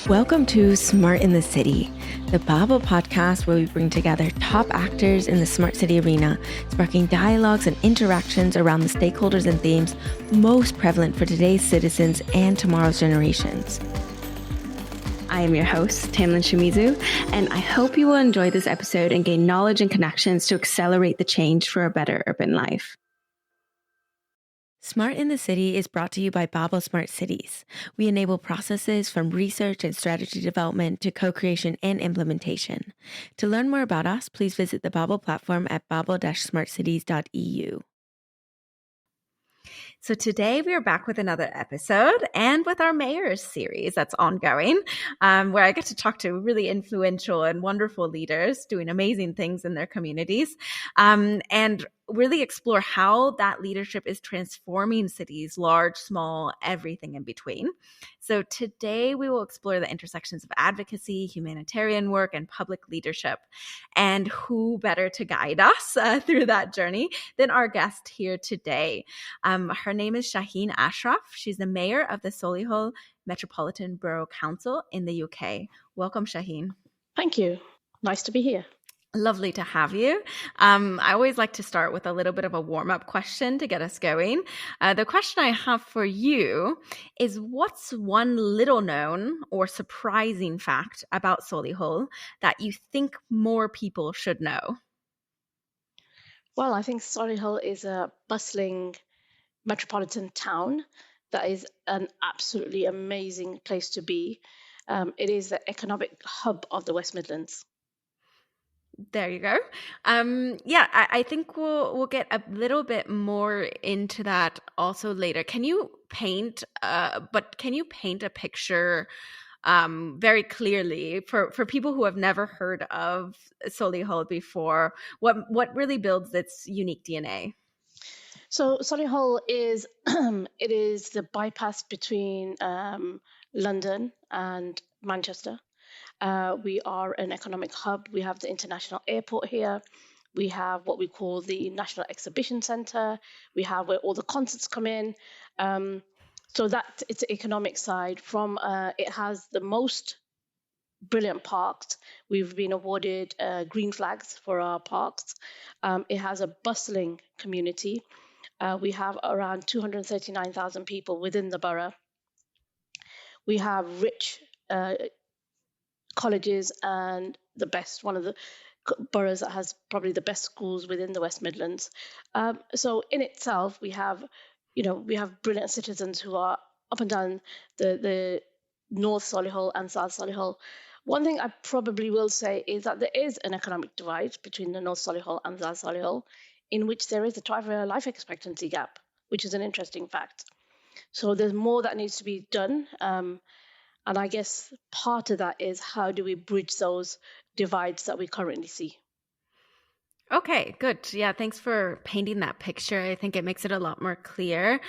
Welcome to Smart in the City, the Bible podcast where we bring together top actors in the smart city arena, sparking dialogues and interactions around the stakeholders and themes most prevalent for today's citizens and tomorrow's generations. I am your host, Tamlin Shimizu, and I hope you will enjoy this episode and gain knowledge and connections to accelerate the change for a better urban life. Smart in the City is brought to you by Babel Smart Cities. We enable processes from research and strategy development to co-creation and implementation. To learn more about us, please visit the Babel platform at babel-smartcities.eu. So today we are back with another episode and with our Mayors series that's ongoing, where I get to talk to really influential and wonderful leaders doing amazing things in their communities, and really explore how that leadership is transforming cities, large, small, everything in between. So today we will explore the intersections of advocacy, humanitarian work, and public leadership. And who better to guide us through that journey than our guest here today. Her name is Shaheen Ashraf. She's the mayor of the Solihull Metropolitan Borough Council in the UK. Welcome, Shaheen. Thank you. Nice to be here. Lovely to have you. I always like to start with a little bit of a warm-up question to get us going. The question I have for you is, what's one little known or surprising fact about Solihull that you think more people should know? Well, I think Solihull is a bustling metropolitan town that is an absolutely amazing place to be. It is the economic hub of the West Midlands. There you go. I think we'll get a little bit more into that also later. Can you paint a picture very clearly for people who have never heard of Solihull before? What really builds its unique DNA? So Solihull is it is the bypass between London and Manchester. We are an economic hub. We have the international airport here. We have what we call the National Exhibition Centre. We have where all the concerts come in. So that it's the economic side. From it has the most brilliant parks. We've been awarded green flags for our parks. It has a bustling community. We have around 239,000 people within the borough. We have rich colleges and one of the boroughs that has probably the best schools within the West Midlands. So in itself, we have brilliant citizens who are up and down the North Solihull and South Solihull. One thing I probably will say is that there is an economic divide between the North Solihull and South Solihull, in which there is a 12-year life expectancy gap, which is an interesting fact. So there's more that needs to be done. And I guess part of that is, how do we bridge those divides that we currently see? Okay, good. Yeah, thanks for painting that picture. I think it makes it a lot more clear.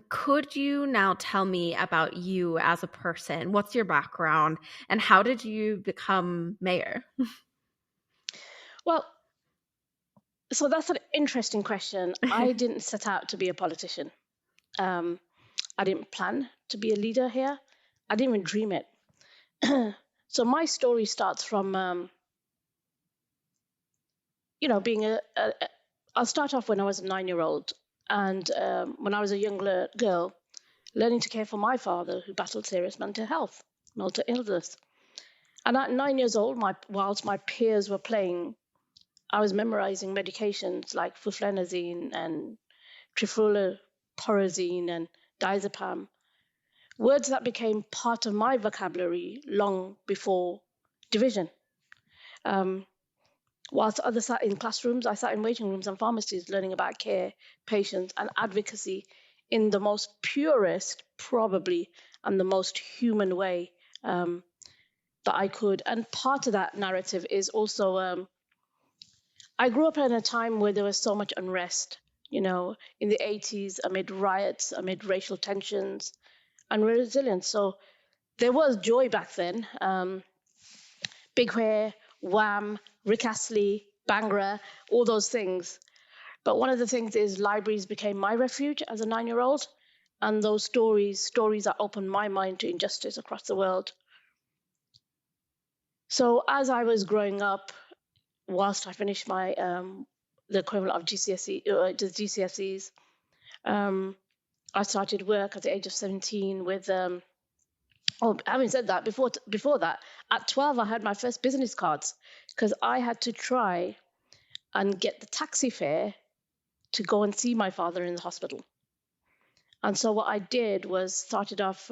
Could you now tell me about you as a person? What's your background and how did you become mayor? Well, so that's an interesting question. I didn't set out to be a politician. I didn't plan to be a leader here. I didn't even dream it. So my story starts from, being I'll start off when I was a 9-year-old. And when I was a young girl, learning to care for my father, who battled serious mental illness. And at 9 years old, whilst my peers were playing, I was memorizing medications like flufenazine and trifluoroporazine and diazepam. Words that became part of my vocabulary long before division. Whilst others sat in classrooms, I sat in waiting rooms and pharmacies learning about care, patience, and advocacy in the most purest, probably, and the most human way that I could. And part of that narrative is also, I grew up in a time where there was so much unrest, in the 80s, amid riots, amid racial tensions, and resilience. So there was joy back then. Big Hair, Wham, Rick Astley, Bangra, all those things. But one of the things is libraries became my refuge as a 9-year-old. And those stories that opened my mind to injustice across the world So as I was growing up, whilst I finished my the equivalent of the GCSEs, I started work at the age of 17 with. Having said that, before that, at 12, I had my first business cards because I had to try and get the taxi fare to go and see my father in the hospital. And so what I did was started off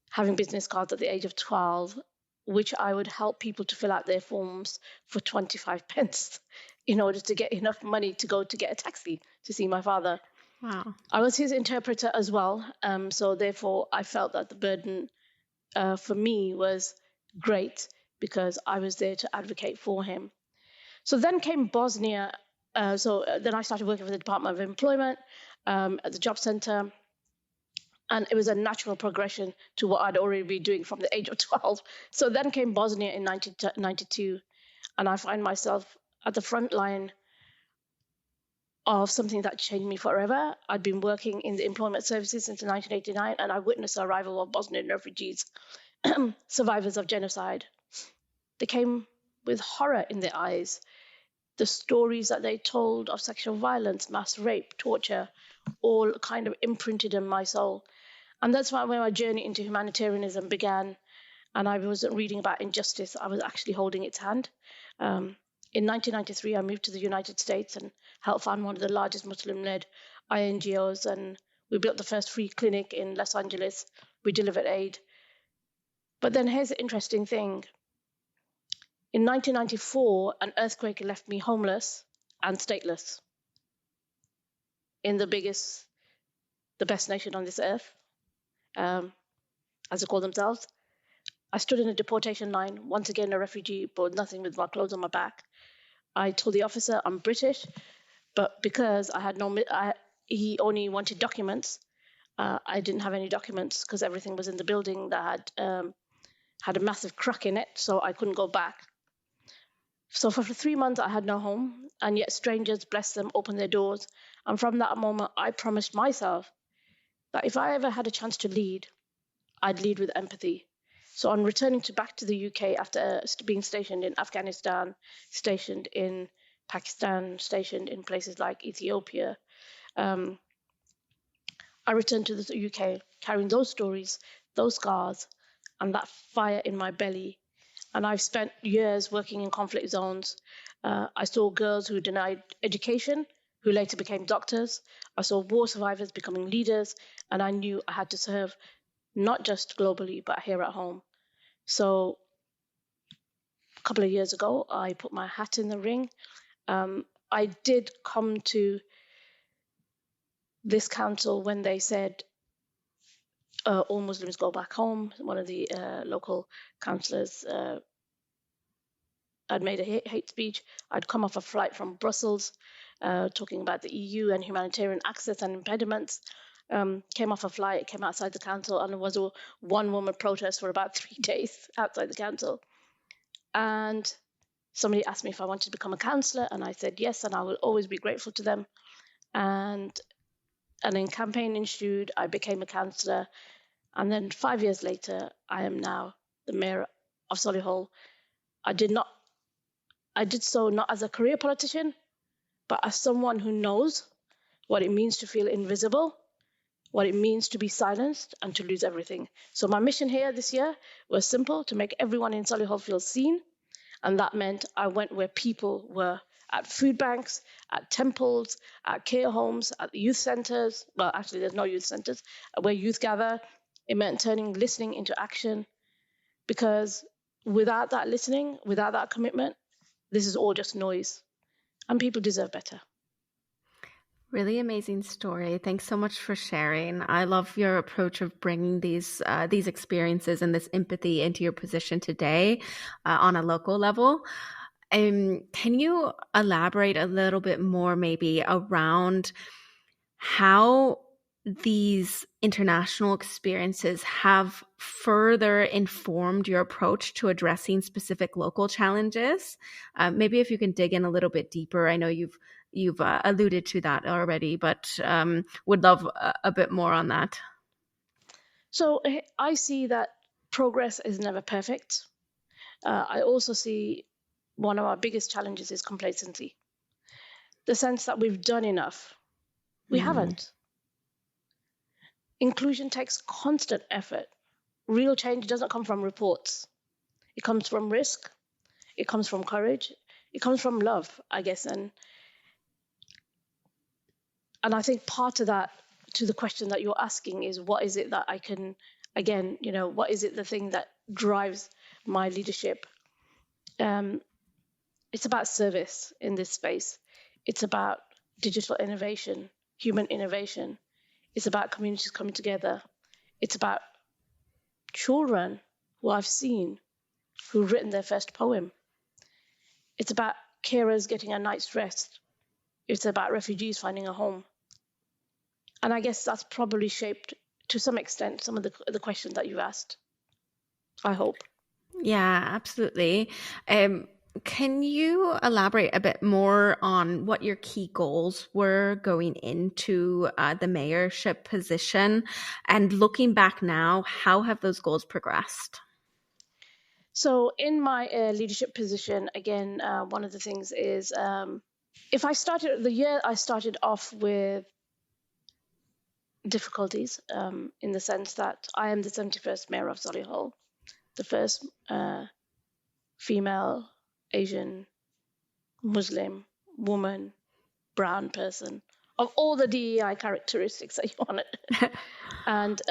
having business cards at the age of 12, which I would help people to fill out their forms for 25 pence in order to get enough money to go to get a taxi to see my father. Wow. I was his interpreter as well. So therefore, I felt that the burden for me was great because I was there to advocate for him. So then came Bosnia. Then I started working for the Department of Employment at the job center. And it was a natural progression to what I'd already been doing from the age of 12. So then came Bosnia in 1992. And I find myself at the front line of something that changed me forever. I'd been working in the employment services since 1989, and I witnessed the arrival of Bosnian refugees, survivors of genocide. They came with horror in their eyes. The stories that they told of sexual violence, mass rape, torture, all kind of imprinted in my soul. And that's why when my journey into humanitarianism began, and I wasn't reading about injustice, I was actually holding its hand. In 1993, I moved to the United States and helped found one of the largest Muslim-led INGOs, and we built the first free clinic in Los Angeles. We delivered aid. But then here's the interesting thing. In 1994, an earthquake left me homeless and stateless in the best nation on this earth, as they call themselves. I stood in a deportation line, once again a refugee, but nothing with my clothes on my back. I told the officer I'm British, but because I had he only wanted documents. I didn't have any documents because everything was in the building that had a massive crack in it, so I couldn't go back. So for 3 months, I had no home, and yet strangers, bless them, opened their doors. And from that moment, I promised myself that if I ever had a chance to lead, I'd lead with empathy. So on returning back to the UK after being stationed in Afghanistan, stationed in Pakistan, stationed in places like Ethiopia, I returned to the UK carrying those stories, those scars, and that fire in my belly. And I've spent years working in conflict zones. I saw girls who denied education, who later became doctors. I saw war survivors becoming leaders, and I knew I had to serve not just globally, but here at home. So a couple of years ago, I put my hat in the ring. I did come to this council when they said all Muslims go back home. One of the local councillors had made a hate speech. I'd come off a flight from Brussels talking about the EU and humanitarian access and impediments. Came off a flight, came outside the council, and there was a one-woman protest for about 3 days outside the council. And somebody asked me if I wanted to become a councillor, and I said yes, and I will always be grateful to them. And then campaign ensued. I became a councillor, and then 5 years later, I am now the mayor of Solihull. I did so not as a career politician, but as someone who knows what it means to feel invisible, what it means to be silenced and to lose everything. So my mission here this year was simple: to make everyone in Solihull feel seen. And that meant I went where people were, at food banks, at temples, at care homes, at the youth centres. Well, actually, there's no youth centres, where youth gather. It meant turning listening into action, because without that listening, without that commitment, this is all just noise, and people deserve better. Really amazing story. Thanks so much for sharing. I love your approach of bringing these experiences and this empathy into your position today on a local level. Can you elaborate a little bit more maybe around how these international experiences have further informed your approach to addressing specific local challenges? Maybe if you can dig in a little bit deeper. I know you've alluded to that already, but would love a bit more on that. So I see that progress is never perfect. I also see one of our biggest challenges is complacency. The sense that we've done enough. We haven't. Inclusion takes constant effort. Real change doesn't come from reports. It comes from risk. It comes from courage. It comes from love, I guess. And I think part of that, to the question that you're asking, is what is it that I can, again, what is it the thing that drives my leadership? It's about service in this space. It's about digital innovation, human innovation. It's about communities coming together. It's about children who I've seen who've written their first poem. It's about carers getting a night's rest. It's about refugees finding a home. And I guess that's probably shaped, to some extent, some of the questions that you asked, I hope. Yeah, absolutely. Can you elaborate a bit more on what your key goals were going into the mayorship position? And looking back now, how have those goals progressed? So in my leadership position, again, one of the things is if I started the year, I started off with difficulties in the sense that I am the 71st mayor of Solihull, the first female, Asian, Muslim, woman, brown person of all the DEI characteristics that you want it. And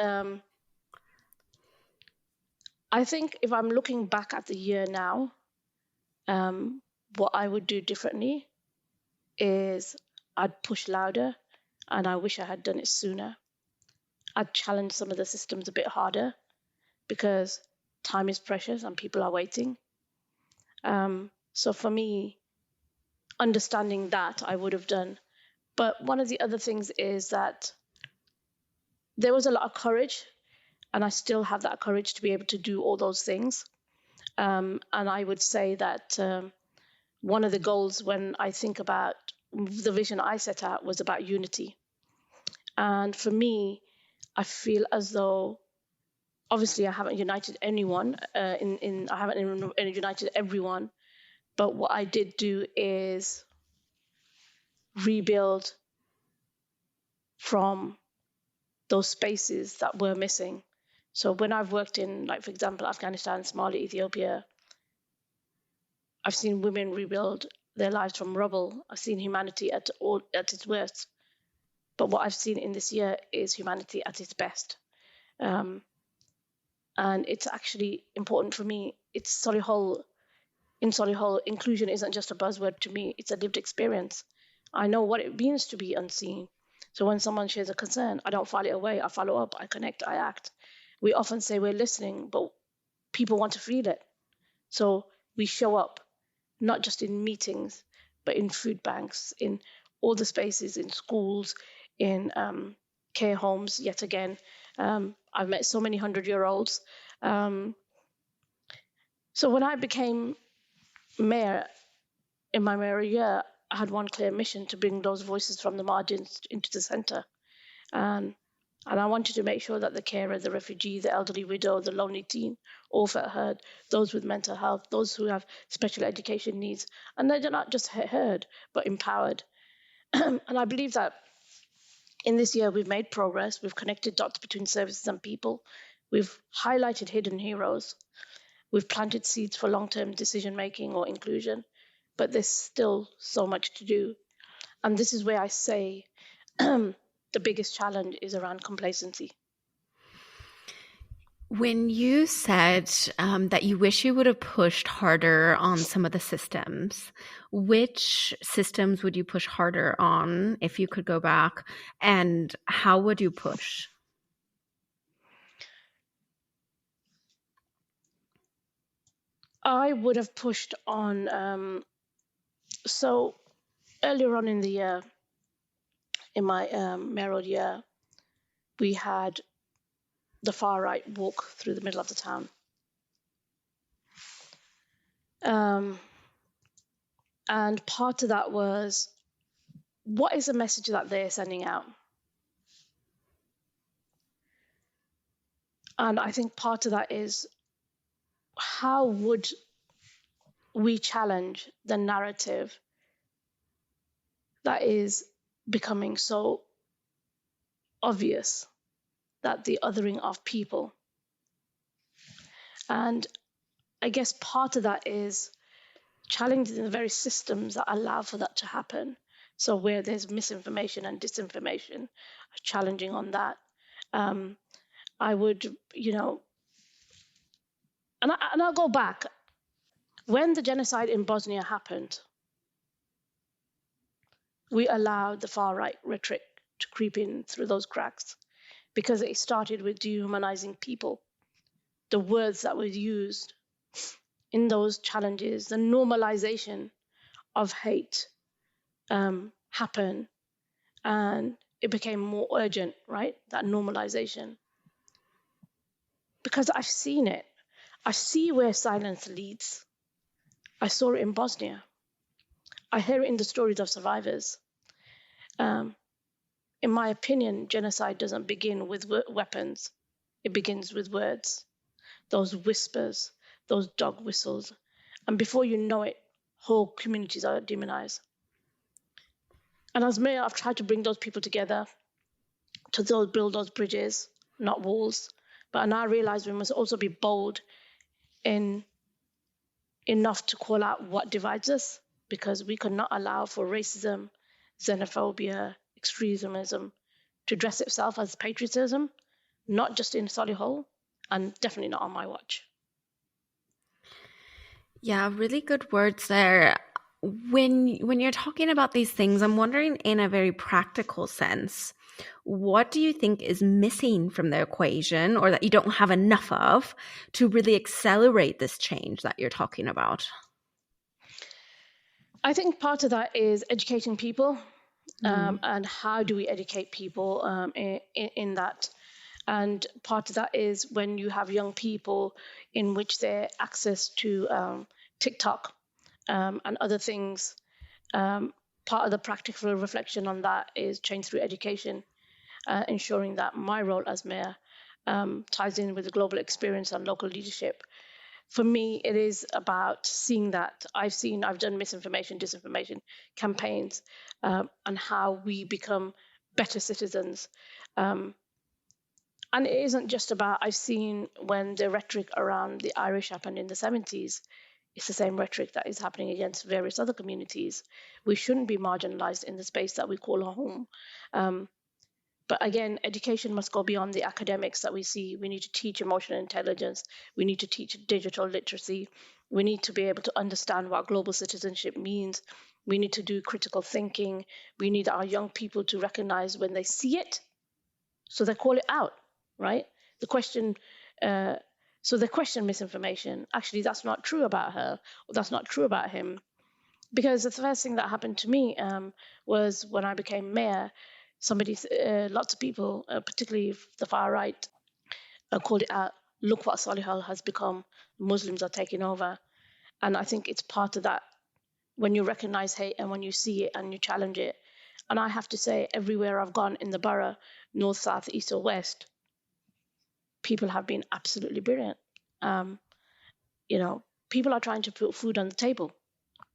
I think if I'm looking back at the year now, what I would do differently is I'd push louder, and I wish I had done it sooner. I'd challenge some of the systems a bit harder because time is precious and people are waiting. So for me, understanding that I would have done. But one of the other things is that there was a lot of courage, and I still have that courage to be able to do all those things. And I would say that one of the goals when I think about the vision I set out was about unity. And for me, I feel as though, obviously, I haven't united anyone. I haven't united everyone. But what I did do is rebuild from those spaces that were missing. So when I've worked in, like, for example, Afghanistan, Somalia, Ethiopia, I've seen women rebuild their lives from rubble. I've seen humanity at its worst. But what I've seen in this year is humanity at its best. And it's actually important for me. It's Solihull. In Solihull, inclusion isn't just a buzzword to me. It's a lived experience. I know what it means to be unseen. So when someone shares a concern, I don't file it away. I follow up. I connect. I act. We often say we're listening, but people want to feel it. So we show up, not just in meetings, but in food banks, in all the spaces, in schools, in care homes. Yet again, I've met so many 100-year-olds. So when I became mayor, in my mayoral year, I had one clear mission: to bring those voices from the margins into the centre. And I wanted to make sure that the carer, the refugee, the elderly widow, the lonely teen all felt heard, those with mental health, those who have special education needs. And they're not just heard, but empowered. And I believe that in this year, we've made progress. We've connected dots between services and people. We've highlighted hidden heroes. We've planted seeds for long-term decision-making or inclusion. But there's still so much to do. And this is where I say the biggest challenge is around complacency. When you said that you wish you would have pushed harder on some of the systems, which systems would you push harder on if you could go back, and how would you push? I would have pushed on. So earlier on in the year, in my mayoral year, we had the far right walk through the middle of the town. And part of that was, what is the message that they're sending out? And I think part of that is, how would we challenge the narrative that is becoming so obvious, that the othering of people. And I guess part of that is challenging the very systems that allow for that to happen. So where there's misinformation and disinformation, challenging on that. I would, and I'll go back. When the genocide in Bosnia happened, we allowed the far right rhetoric to creep in through those cracks because it started with dehumanizing people. The words that were used in those challenges, the normalization of hate happened, and it became more urgent, right? That normalization. Because I've seen it. I see where silence leads. I saw it in Bosnia. I hear it in the stories of survivors. In my opinion, genocide doesn't begin with weapons. It begins with words, those whispers, those dog whistles. And before you know it, whole communities are demonized. And as mayor, I've tried to bring those people together, to build those bridges, not walls. But now I realize we must also be bold enough to call out what divides us, because we cannot allow for racism, xenophobia, extremism to dress itself as patriotism, not just in Solihull, and definitely not on my watch. Yeah, really good words there. When you're talking about these things, I'm wondering, in a very practical sense, what do you think is missing from the equation, or that you don't have enough of, to really accelerate this change that you're talking about? I think part of that is educating people, and how do we educate people in that. And part of that is when you have young people in which their access to TikTok and other things. Part of the practical reflection on that is change through education, ensuring that my role as mayor ties in with the global experience and local leadership. For me, it is about seeing that. I've done misinformation, disinformation campaigns, and how we become better citizens. And it isn't just about, I've seen when the rhetoric around the Irish happened in the 70s, it's the same rhetoric that is happening against various other communities. We shouldn't be marginalized in the space that we call a home. But again, education must go beyond the academics that we see. We need to teach emotional intelligence. We need to teach digital literacy. We need to be able to understand what global citizenship means. We need to do critical thinking. We need our young people to recognize when they see it, so they call it out, right? So they question misinformation. Actually, that's not true about her, or that's not true about him. Because the first thing that happened to me was when I became mayor, lots of people, particularly the far right, called it out. Look what Solihull has become. Muslims are taking over. And I think it's part of that, when you recognize hate and when you see it and you challenge it. And I have to say, everywhere I've gone in the borough, north, south, east, or west, people have been absolutely brilliant. People are trying to put food on the table,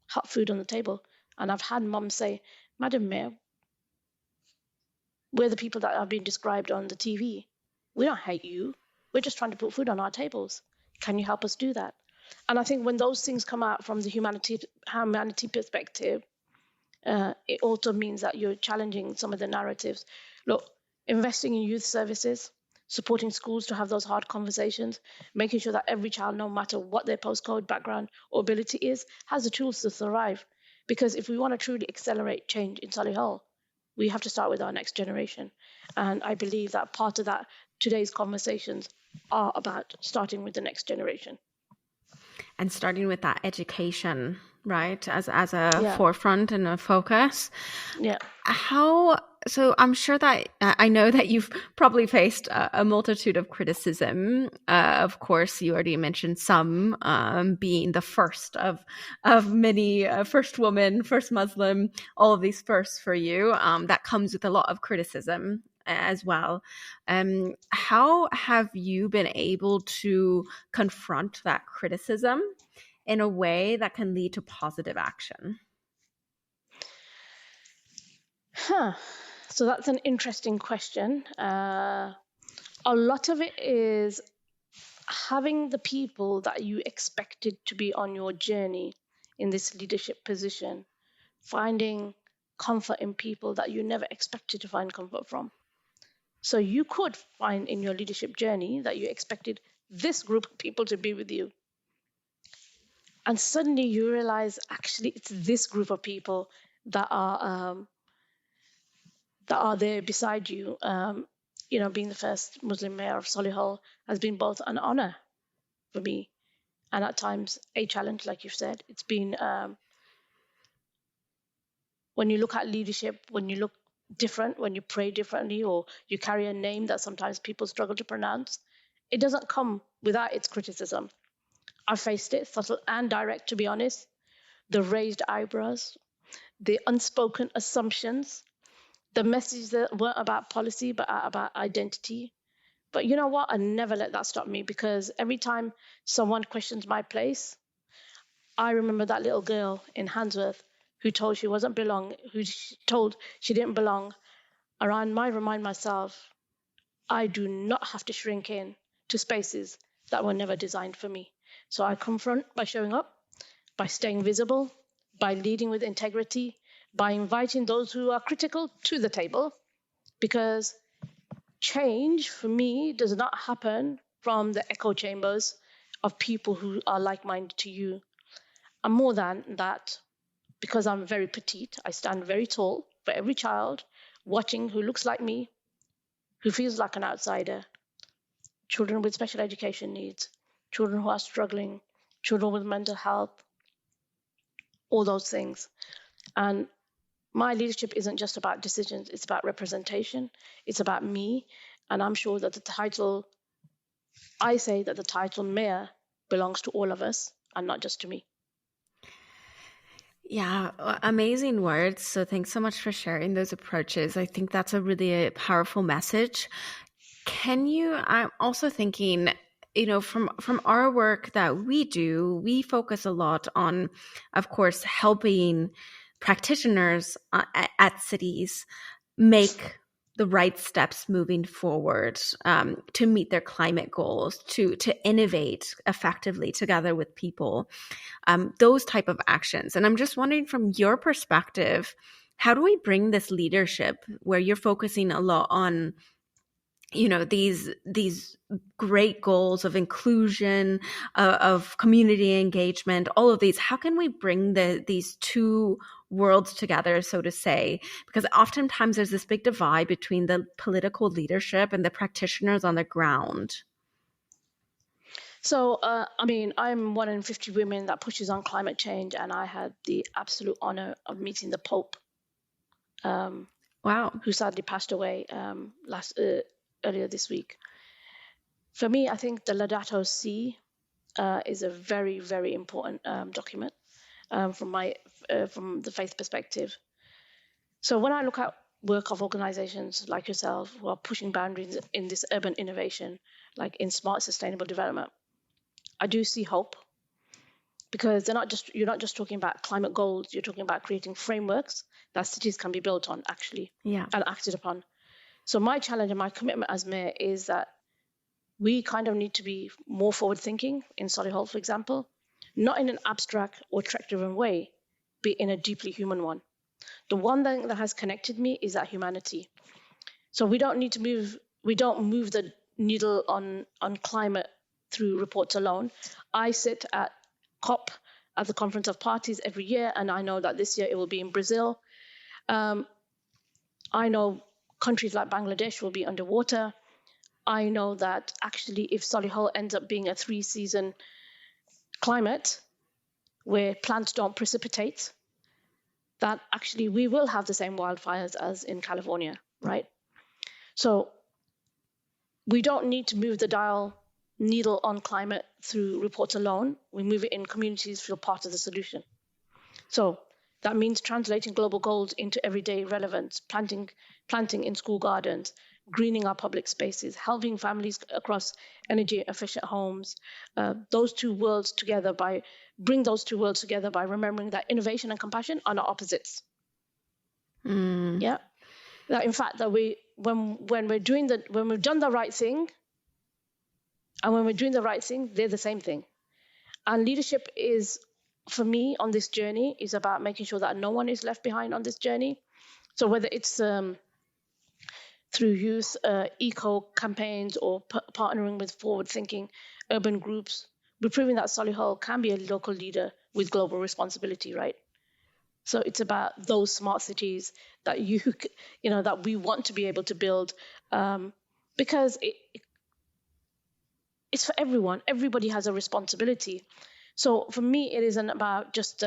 hot food on the table. And I've had moms say, Madam Mayor, we're the people that are being described on the TV. We don't hate you. We're just trying to put food on our tables. Can you help us do that? And I think when those things come out from the humanity perspective, it also means that you're challenging some of the narratives. Look, investing in youth services, supporting schools to have those hard conversations, making sure that every child, no matter what their postcode, background, or ability is, has the tools to thrive. Because if we want to truly accelerate change in Solihull, we have to start with our next generation. And I believe that part of that, today's conversations are about starting with the next generation. And starting with that education, right, as a forefront and a focus. Yeah. So I'm sure that I know that you've probably faced a multitude of criticism. Of course, you already mentioned some, being the first of many, first woman, first Muslim, all of these firsts for you. That comes with a lot of criticism as well. How have you been able to confront that criticism in a way that can lead to positive action? So that's an interesting question. A lot of it is having the people that you expected to be on your journey in this leadership position, finding comfort in people that you never expected to find comfort from. So you could find in your leadership journey that you expected this group of people to be with you. And suddenly you realize actually it's this group of people that are there beside you. Being the first Muslim mayor of Solihull has been both an honor for me and at times a challenge, like you've said. It's been, when you look at leadership, when you look different, when you pray differently, or you carry a name that sometimes people struggle to pronounce, it doesn't come without its criticism. I faced it, subtle and direct, to be honest. The raised eyebrows, the unspoken assumptions, the messages that weren't about policy but about identity. But you know what? I never let that stop me, because every time someone questions my place, I remember that little girl in Handsworth who told she wasn't belong, told she didn't belong. Around I remind myself, I do not have to shrink in to spaces that were never designed for me. So I confront by showing up, by staying visible, by leading with integrity, by inviting those who are critical to the table, because change for me does not happen from the echo chambers of people who are like-minded to you. And more than that, because I'm very petite, I stand very tall for every child watching who looks like me, who feels like an outsider, children with special education needs, children who are struggling, children with mental health, all those things. And my leadership isn't just about decisions, it's about representation, it's about me. And I'm sure that I say that the title mayor belongs to all of us and not just to me. Yeah, amazing words. So thanks so much for sharing those approaches. I think that's a really powerful message. I'm also thinking, from our work that we do, we focus a lot on, of course, helping practitioners at cities make the right steps moving forward to meet their climate goals, to innovate effectively together with people, those type of actions. And I'm just wondering, from your perspective, how do we bring this leadership where you're focusing a lot on these great goals of inclusion, of community engagement, all of these? How can we bring these two worlds together, so to say? Because oftentimes there's this big divide between the political leadership and the practitioners on the ground. So, I'm one in 50 women that pushes on climate change, and I had the absolute honor of meeting the Pope. Wow. Who sadly passed away earlier this week. For me, I think the Laudato Si is a very, very important document from the faith perspective. So when I look at work of organizations like yourself who are pushing boundaries in this urban innovation, like in smart sustainable development, I do see hope, because you're not just talking about climate goals, you're talking about creating frameworks that cities can be built on, actually, and acted upon. So my challenge and my commitment as mayor is that we kind of need to be more forward thinking in Solihull, for example, not in an abstract or track-driven way, but in a deeply human one. The one thing that has connected me is that humanity. So we don't move the needle on climate through reports alone. I sit at COP, at the Conference of Parties, every year, and I know that this year it will be in Brazil. I know countries like Bangladesh will be underwater. I know that actually if Solihull ends up being a 3-season climate where plants don't precipitate, that actually we will have the same wildfires as in California, right? So we don't need to move the needle on climate through reports alone. We move it in communities, feel part of the solution. So that means translating global goals into everyday relevance, planting in school gardens, greening our public spaces, helping families across energy efficient homes. Those two worlds together bring those two worlds together by remembering that innovation and compassion are not opposites. Yeah, that in fact that when we've done the right thing, and when we're doing the right thing, they're the same thing. And leadership is, for me, on this journey, is about making sure that no one is left behind on this journey. So whether it's through youth eco campaigns or partnering with forward-thinking urban groups, we're proving that Solihull can be a local leader with global responsibility, right? So it's about those smart cities that that we want to be able to build, because it's for everyone. Everybody has a responsibility. So for me, it isn't about just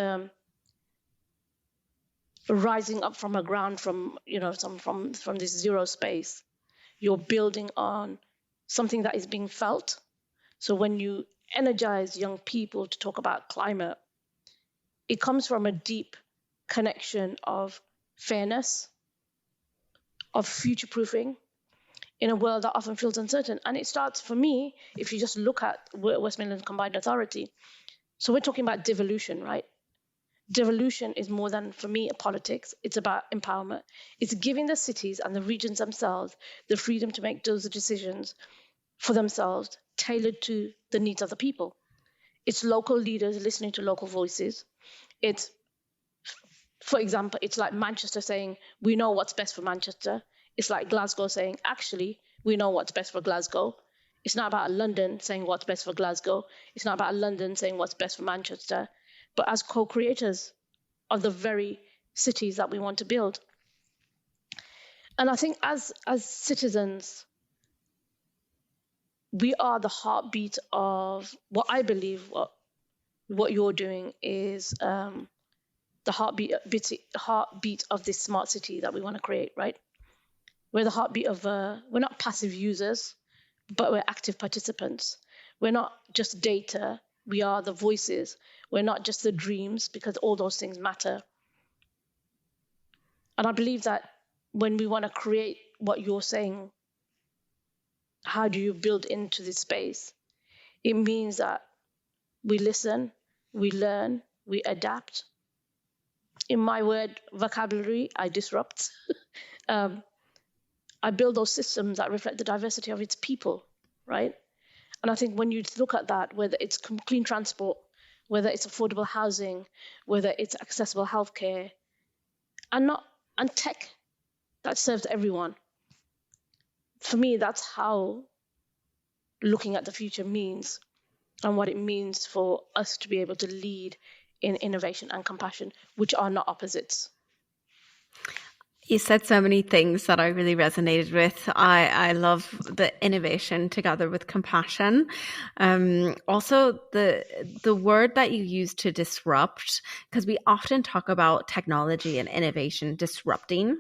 rising up from a ground from this zero space. You're building on something that is being felt. So when you energize young people to talk about climate, it comes from a deep connection of fairness, of future proofing in a world that often feels uncertain. And it starts, for me, if you just look at West Midlands Combined Authority. So we're talking about devolution, right? Devolution is more than, for me, a politics. It's about empowerment. It's giving the cities and the regions themselves the freedom to make those decisions for themselves, tailored to the needs of the people. It's local leaders listening to local voices. It's, for example, it's like Manchester saying, we know what's best for Manchester. It's like Glasgow saying, actually, we know what's best for Glasgow. It's not about London saying what's best for Glasgow. It's not about London saying what's best for Manchester, but as co-creators of the very cities that we want to build. And I think as citizens, we are the heartbeat of what I believe what you're doing is the heartbeat of this smart city that we want to create, right? We're the heartbeat of, we're not passive users, but we're active participants. We're not just data, we are the voices. We're not just the dreams, because all those things matter. And I believe that when we want to create what you're saying, how do you build into this space? It means that we listen, we learn, we adapt. In my word vocabulary, I disrupt. I build those systems that reflect the diversity of its people, right? And I think when you look at that, whether it's clean transport, whether it's affordable housing, whether it's accessible healthcare, and tech that serves everyone. For me, that's how looking at the future means, and what it means for us to be able to lead in innovation and compassion, which are not opposites. You said so many things that I really resonated with. I love the innovation together with compassion. Also, the word that you use to disrupt, because we often talk about technology and innovation disrupting.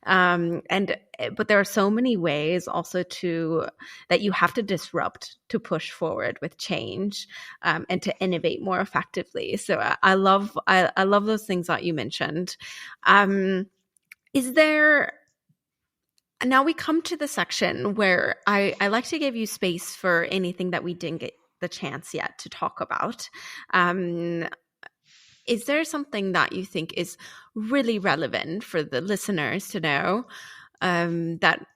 But there are so many ways also that you have to disrupt to push forward with change, and to innovate more effectively. So I love those things that you mentioned. Is there, now we come to the section where I like to give you space for anything that we didn't get the chance yet to talk about. Is there something that you think is really relevant for the listeners to know, that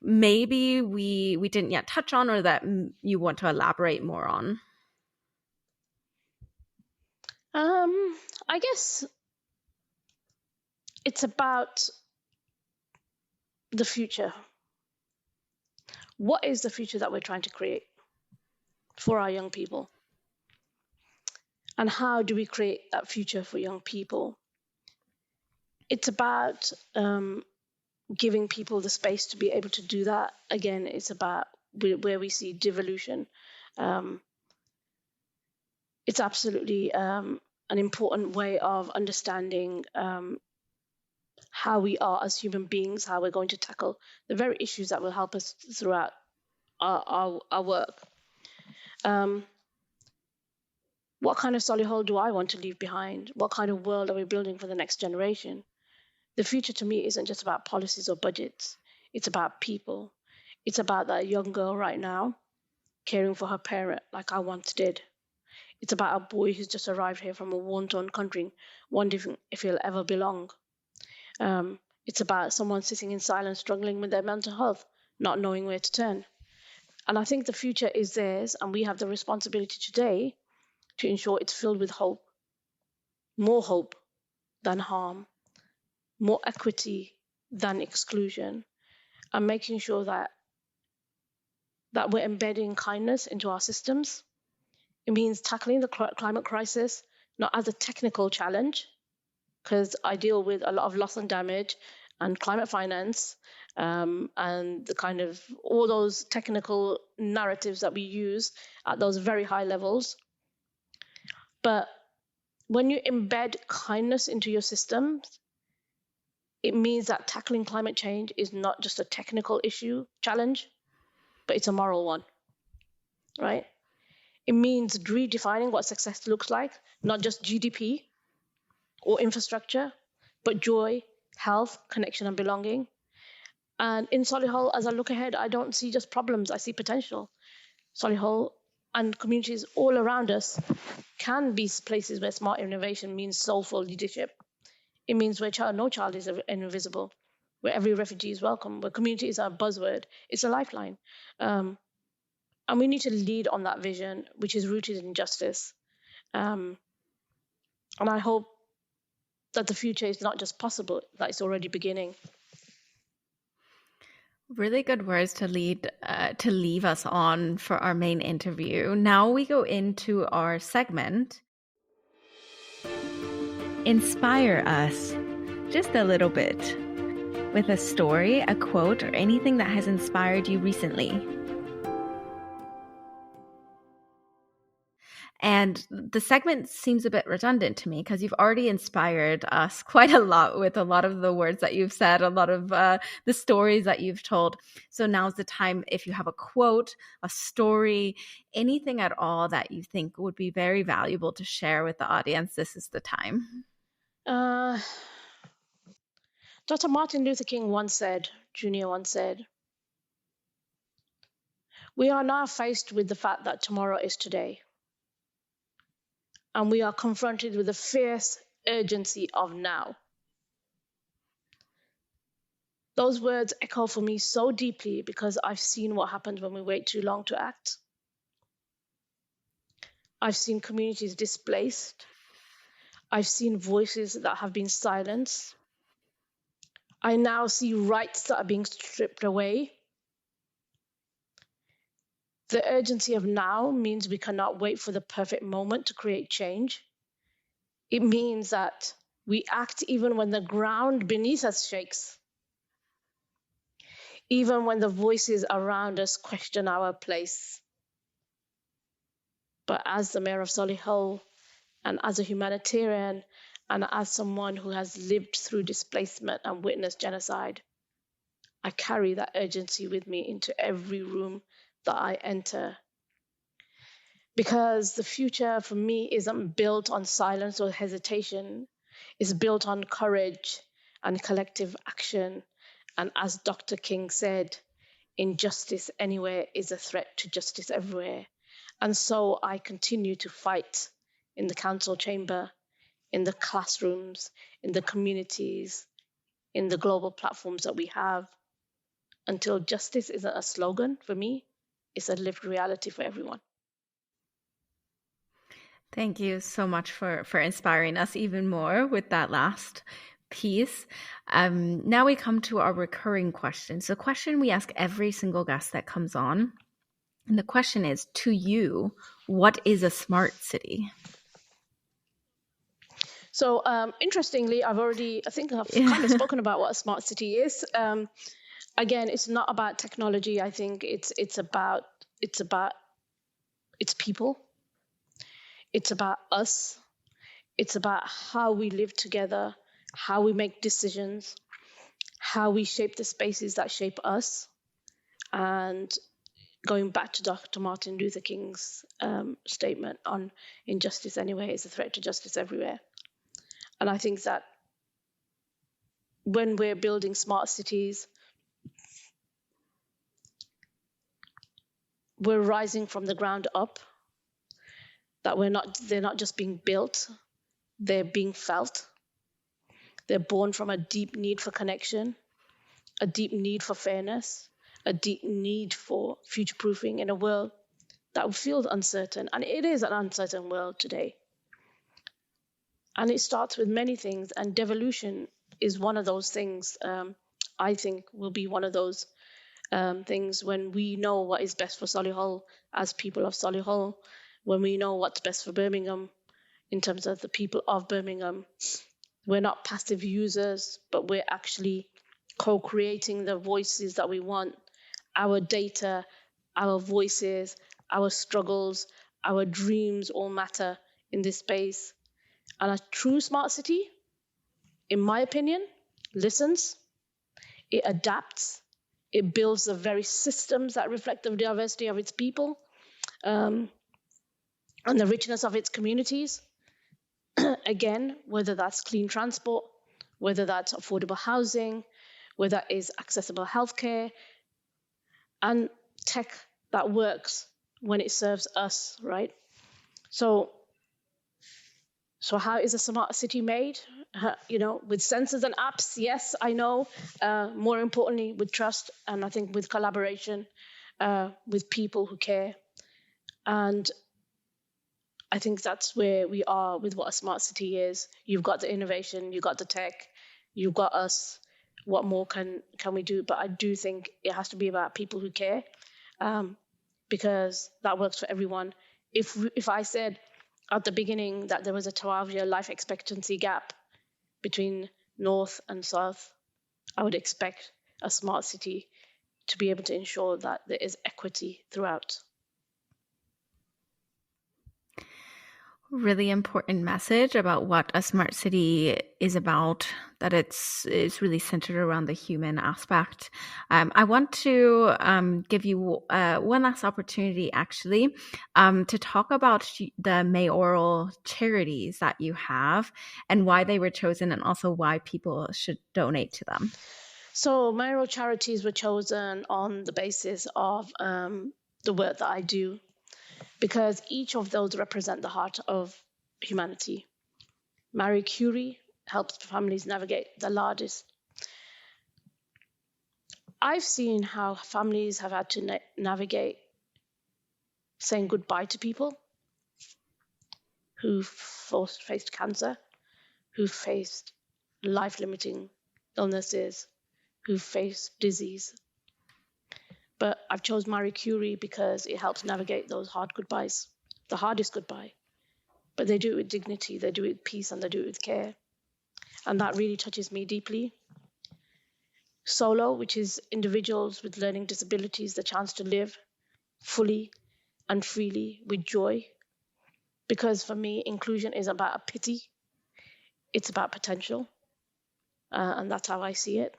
maybe we didn't yet touch on, or that you want to elaborate more on? I guess it's about the future. What is the future that we're trying to create for our young people? And how do we create that future for young people? It's about giving people the space to be able to do that. Again, it's about where we see devolution. It's absolutely an important way of understanding how we are as human beings, how we're going to tackle the very issues that will help us throughout our work. What kind of Solihull do I want to leave behind? What kind of world are we building for the next generation? The future to me isn't just about policies or budgets. It's about people. It's about that young girl right now caring for her parent like I once did. It's about a boy who's just arrived here from a war-torn country, wondering if he'll ever belong. It's about someone sitting in silence, struggling with their mental health, not knowing where to turn. And I think the future is theirs, and we have the responsibility today to ensure it's filled with hope, more hope than harm, more equity than exclusion, and making sure that we're embedding kindness into our systems. It means tackling the climate crisis not as a technical challenge, because I deal with a lot of loss and damage and climate finance, and the kind of all those technical narratives that we use at those very high levels. But when you embed kindness into your systems, it means that tackling climate change is not just a technical challenge, but it's a moral one, right? It means redefining what success looks like, not just GDP or infrastructure, but joy, health, connection, and belonging. And in Solihull, as I look ahead, I don't see just problems, I see potential. Solihull and communities all around us can be places where smart innovation means soulful leadership. It means where no child is invisible, where every refugee is welcome, where community is a buzzword, it's a lifeline. And we need to lead on that vision, which is rooted in justice. And I hope that the future is not just possible, that it's already beginning. Really good words to leave us on for our main interview. Now we go into our segment. Inspire us just a little bit with a story, a quote, or anything that has inspired you recently. And the segment seems a bit redundant to me because you've already inspired us quite a lot with a lot of the words that you've said, a lot of the stories that you've told. So now's the time, if you have a quote, a story, anything at all that you think would be very valuable to share with the audience, this is the time. Dr. Martin Luther King Jr. once said, "We are now faced with the fact that tomorrow is today. And we are confronted with the fierce urgency of now." Those words echo for me so deeply because I've seen what happens when we wait too long to act. I've seen communities displaced. I've seen voices that have been silenced. I now see rights that are being stripped away. The urgency of now means we cannot wait for the perfect moment to create change. It means that we act even when the ground beneath us shakes, even when the voices around us question our place. But as the mayor of Solihull, and as a humanitarian, and as someone who has lived through displacement and witnessed genocide, I carry that urgency with me into every room that I enter. Because the future for me isn't built on silence or hesitation. It's built on courage and collective action. And as Dr. King said, injustice anywhere is a threat to justice everywhere. And so I continue to fight in the council chamber, in the classrooms, in the communities, in the global platforms that we have, until justice isn't a slogan for me, it's a lived reality for everyone. Thank you so much for inspiring us even more with that last piece. Now we come to our recurring questions. The question we ask every single guest that comes on. And the question is, to you, what is a smart city? So interestingly, I think I've kind of spoken about what a smart city is. Again, it's not about technology. I think it's about its people. It's about us. It's about how we live together, how we make decisions, how we shape the spaces that shape us. And going back to Dr. Martin Luther King's statement on injustice anywhere is a threat to justice everywhere. And I think that when we're building smart cities, we're rising from the ground up, that they're not just being built, they're being felt. They're born from a deep need for connection, a deep need for fairness, a deep need for future proofing in a world that feels uncertain. And it is an uncertain world today. And it starts with many things, and devolution is one of those things. I think will be one of those things when we know what is best for Solihull as people of Solihull, when we know what's best for Birmingham in terms of the people of Birmingham. We're not passive users, but we're actually co-creating the voices that we want. Our data, our voices, our struggles, our dreams all matter in this space. And a true smart city, in my opinion, listens, it adapts, it builds the very systems that reflect the diversity of its people, and the richness of its communities. Again, whether that's clean transport, whether that's affordable housing, whether that is accessible healthcare, and tech that works when it serves us, right? So how is a smart city made? With sensors and apps, yes, I know. More importantly, with trust, and I think with collaboration, with people who care. And I think that's where we are with what a smart city is. You've got the innovation, you've got the tech, you've got us. What more can we do? But I do think it has to be about people who care, because that works for everyone. If I said at the beginning that there was a 12-year life expectancy gap between north and south, I would expect a smart city to be able to ensure that there is equity throughout. Really important message about what a smart city is about, that it's really centered around the human aspect. I want to give you one last opportunity, actually, to talk about the mayoral charities that you have and why they were chosen, and also why people should donate to them. So mayoral charities were chosen on the basis of the work that I do, because each of those represent the heart of humanity. Marie Curie helps families navigate the largest. I've seen how families have had to navigate saying goodbye to people who faced cancer, who faced life-limiting illnesses, who faced disease. But I've chosen Marie Curie because it helps navigate those hard goodbyes, the hardest goodbye. But they do it with dignity, they do it with peace, and they do it with care. And that really touches me deeply. Solo, which is individuals with learning disabilities, the chance to live fully and freely with joy. Because for me, inclusion is about a pity. It's about potential. And that's how I see it.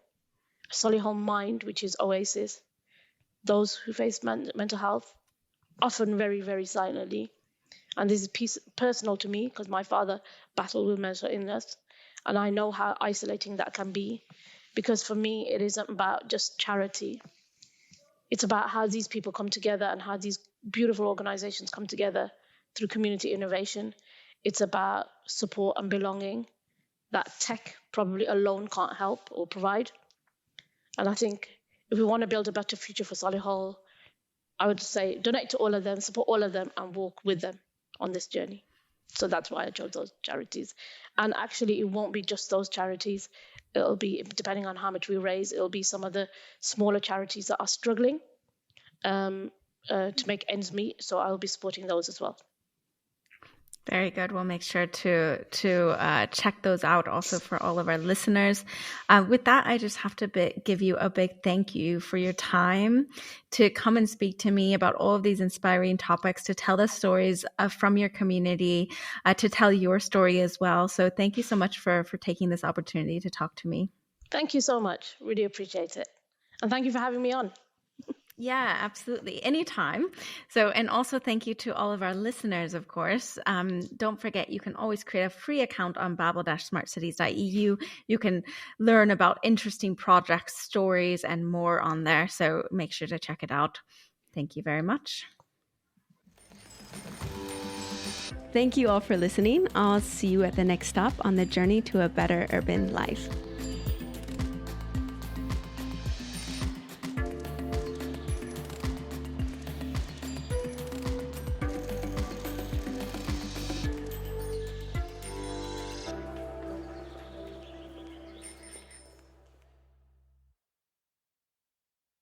Solihull Mind, which is Oasis. Those who face mental health, often very, very silently. And this is personal to me because my father battled with mental illness. And I know how isolating that can be. Because for me, it isn't about just charity. It's about how these people come together and how these beautiful organizations come together through community innovation. It's about support and belonging that tech probably alone can't help or provide. And I think if we want to build a better future for Solihull, I would say donate to all of them, support all of them, and walk with them on this journey. So that's why I chose those charities. And actually, it won't be just those charities. It'll be, depending on how much we raise, it'll be some of the smaller charities that are struggling to make ends meet. So I'll be supporting those as well. Very good. We'll make sure to check those out also for all of our listeners. With that, I just have to give you a big thank you for your time to come and speak to me about all of these inspiring topics, to tell the stories from your community, to tell your story as well. So thank you so much for taking this opportunity to talk to me. Thank you so much. Really appreciate it. And thank you for having me on. Yeah, absolutely. Anytime. So, and also thank you to all of our listeners, of course. Don't forget, you can always create a free account on babel-smartcities.eu. You can learn about interesting projects, stories, and more on there. So make sure to check it out. Thank you very much. Thank you all for listening. I'll see you at the next stop on the journey to a better urban life.